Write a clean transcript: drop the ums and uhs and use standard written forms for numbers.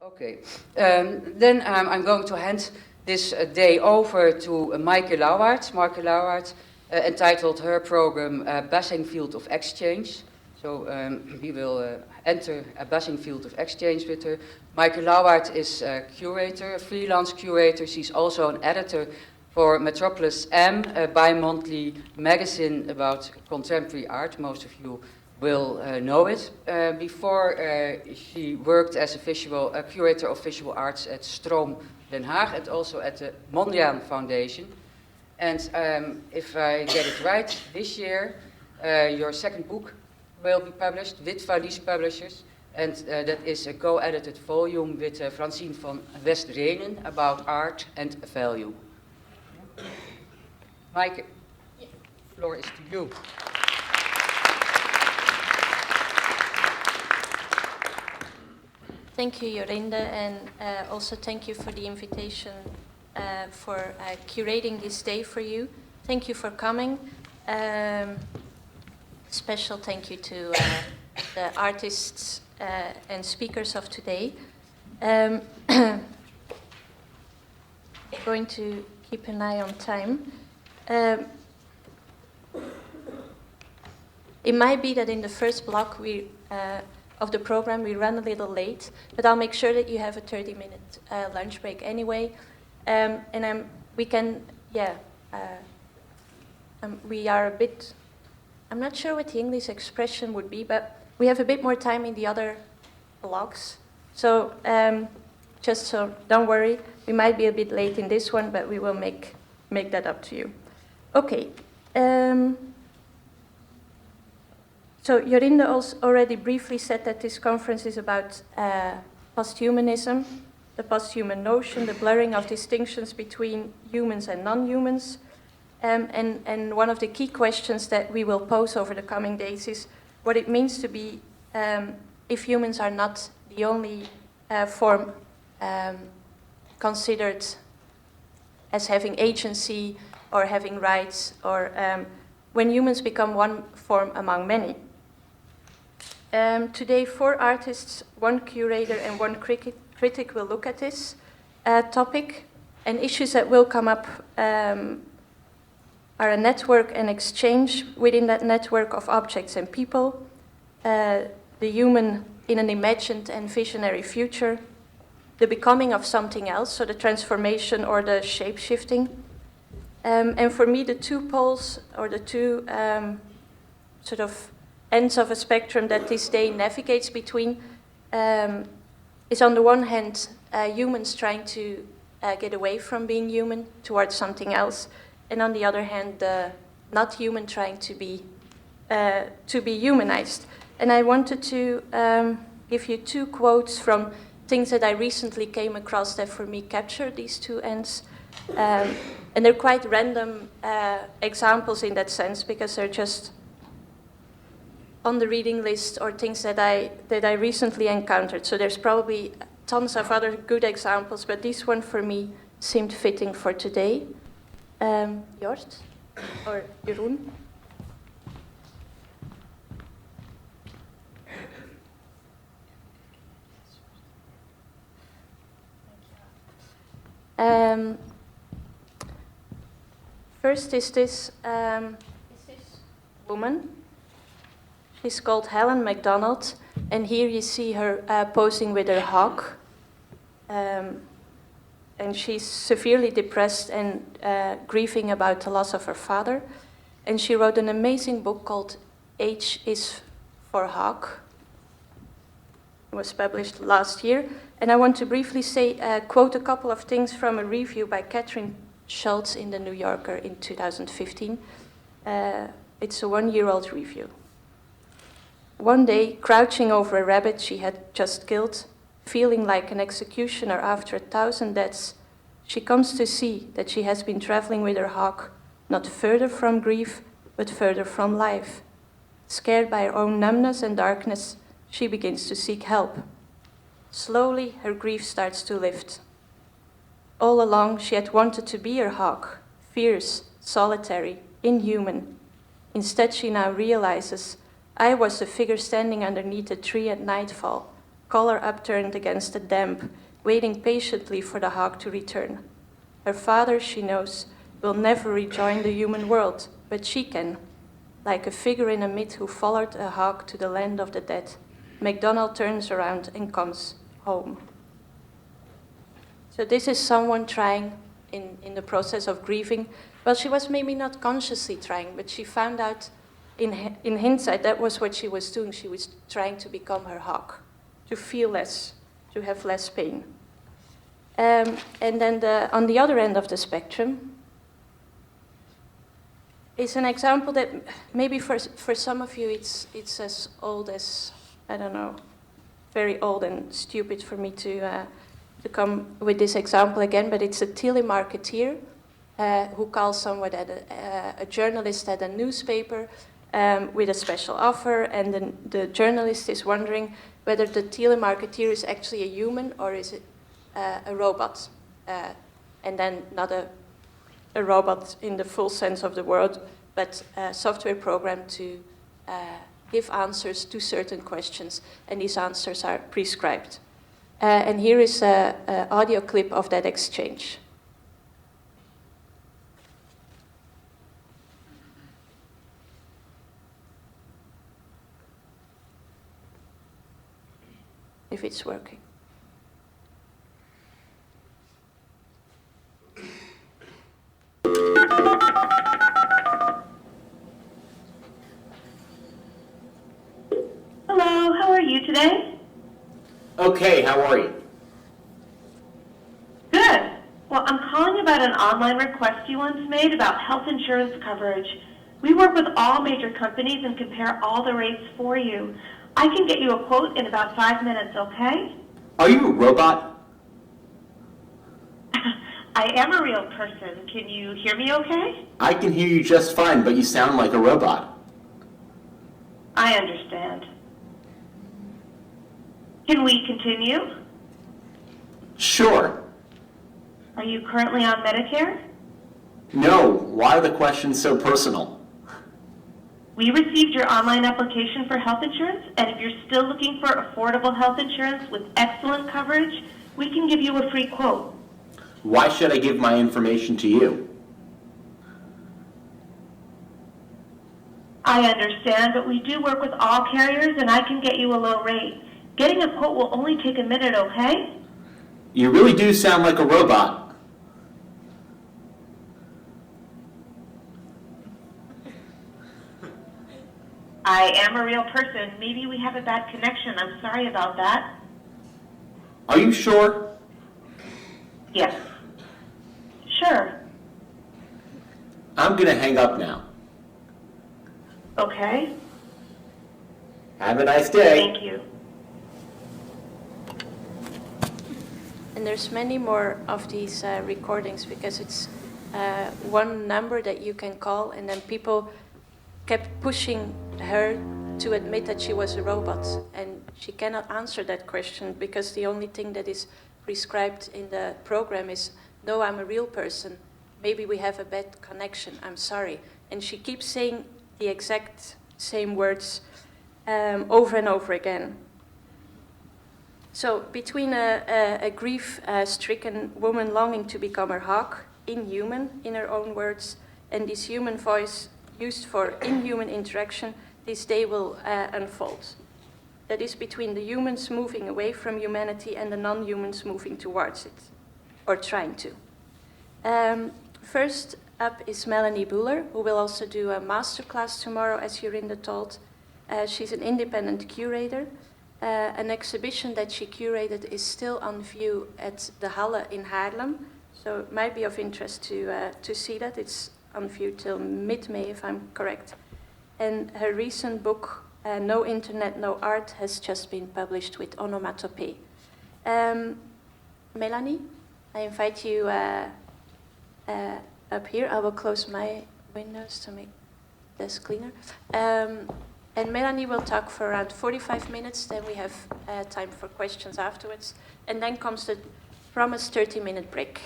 Okay, then I'm going to hand this day over to Maaike Lauwaert. Entitled her program Buzzing Field of Exchange. So we will enter a buzzing field of exchange with her. Maaike Lauwaert is a curator, a freelance curator. She's also an editor for Metropolis M, a bi-monthly magazine about contemporary art. Most of you will know it. Before she worked as a curator of visual arts at Stroom Den Haag and also at the Mondriaan Foundation. And if I get it right, this year your second book will be published with Valies Publishers, and that is a co-edited volume with Francine van Westrenen about art and value. Maaike, the floor is to you. Thank you, Jorinde, and also thank you for the invitation for curating this day for you. Thank you for coming. Special thank you to the artists and speakers of today. Going to keep an eye on time. It might be that in the first block of the program we run a little late, but I'll make sure that you have a 30-minute lunch break anyway. We are a bit, I'm not sure what the English expression would be, but we have a bit more time in the other blocks. So just so, don't worry, we might be a bit late in this one, but we will make that up to you. Okay. So Jorinde already briefly said that this conference is about posthumanism, the posthuman notion, the blurring of distinctions between humans and non-humans. And one of the key questions that we will pose over the coming days is what it means to be, if humans are not the only form considered as having agency or having rights, or when humans become one form among many. Today, 4 artists, 1 curator and 1 critic will look at this topic, and issues that will come up are a network and exchange within that network of objects and people, the human in an imagined and visionary future, the becoming of something else, so the transformation or the shape-shifting. And for me, the 2 poles, or the 2 sort of ends of a spectrum that this day navigates between, is on the one hand humans trying to get away from being human towards something else, and on the other hand not human trying to be humanized. And I wanted to give you 2 quotes from things that I recently came across that for me capture these 2 ends. And they're quite random examples in that sense, because they're just on the reading list or things that I recently encountered. So there's probably tons of other good examples, but this one for me seemed fitting for today. Jort or Jeroen? First is this woman. She's called Helen MacDonald, and here you see her posing with her hawk. And she's severely depressed and grieving about the loss of her father. And she wrote an amazing book called H is for Hawk. It was published last year. And I want to briefly quote a couple of things from a review by Catherine Schultz in The New Yorker in 2015. It's a 1-year-old review. One day, crouching over a rabbit she had just killed, feeling like an executioner after 1,000 deaths, she comes to see that she has been traveling with her hawk, not further from grief, but further from life. Scared by her own numbness and darkness, she begins to seek help. Slowly, her grief starts to lift. All along, she had wanted to be her hawk, fierce, solitary, inhuman. Instead, she now realizes, I was the figure standing underneath a tree at nightfall, collar upturned against the damp, waiting patiently for the hawk to return. Her father, she knows, will never rejoin the human world, but she can. Like a figure in a myth who followed a hawk to the land of the dead, MacDonald turns around and comes home. So this is someone trying in the process of grieving. Well, she was maybe not consciously trying, but she found out in hindsight that was what she was doing. She was trying to become her hawk, to feel less, to have less pain. And then on the other end of the spectrum is an example that maybe for some of you it's as old as, I don't know, very old and stupid for me to come with this example again, but it's a telemarketeer who calls someone a journalist at a newspaper with a special offer, and then the journalist is wondering whether the telemarketeer is actually a human or is it a robot, and then not a robot in the full sense of the word, but a software programmed to give answers to certain questions, and these answers are prescribed. And here is an audio clip of that exchange. If it's working. Hello, how are you today? Okay, how are you? Good. Well, I'm calling about an online request you once made about health insurance coverage. We work with all major companies and compare all the rates for you. I can get you a quote in about 5 minutes, okay? Are you a robot? I am a real person. Can you hear me okay? I can hear you just fine, but you sound like a robot. I understand. Can we continue? Sure. Are you currently on Medicare? No, why are the questions so personal? We received your online application for health insurance, and if you're still looking for affordable health insurance with excellent coverage, we can give you a free quote. Why should I give my information to you? I understand, but we do work with all carriers, and I can get you a low rate. Getting a quote will only take a minute, okay? You really do sound like a robot. I am a real person. Maybe we have a bad connection. I'm sorry about that. Are you sure? Yes. Sure. I'm gonna hang up now. Okay. Have a nice day. Thank you. And there's many more of these recordings because it's one number that you can call, and then people kept pushing her to admit that she was a robot, and she cannot answer that question because the only thing that is prescribed in the program is, no, I'm a real person. Maybe we have a bad connection. I'm sorry. And she keeps saying the exact same words over and over again. So between a grief-stricken woman longing to become her hawk, inhuman in her own words, and this human voice used for inhuman interaction, this day will unfold. That is between the humans moving away from humanity and the non-humans moving towards it, or trying to. First up is Melanie Bühler, who will also do a masterclass tomorrow, as Jorinda told. She's an independent curator. An exhibition that she curated is still on view at the Halle in Haarlem, so it might be of interest to see that. It's on view till mid-May, if I'm correct. And her recent book, No Internet, No Art, has just been published with Onomatopoeia. Melanie, I invite you up here. I will close my windows to make this cleaner. And Melanie will talk for around 45 minutes, then we have time for questions afterwards. And then comes the promised 30-minute break.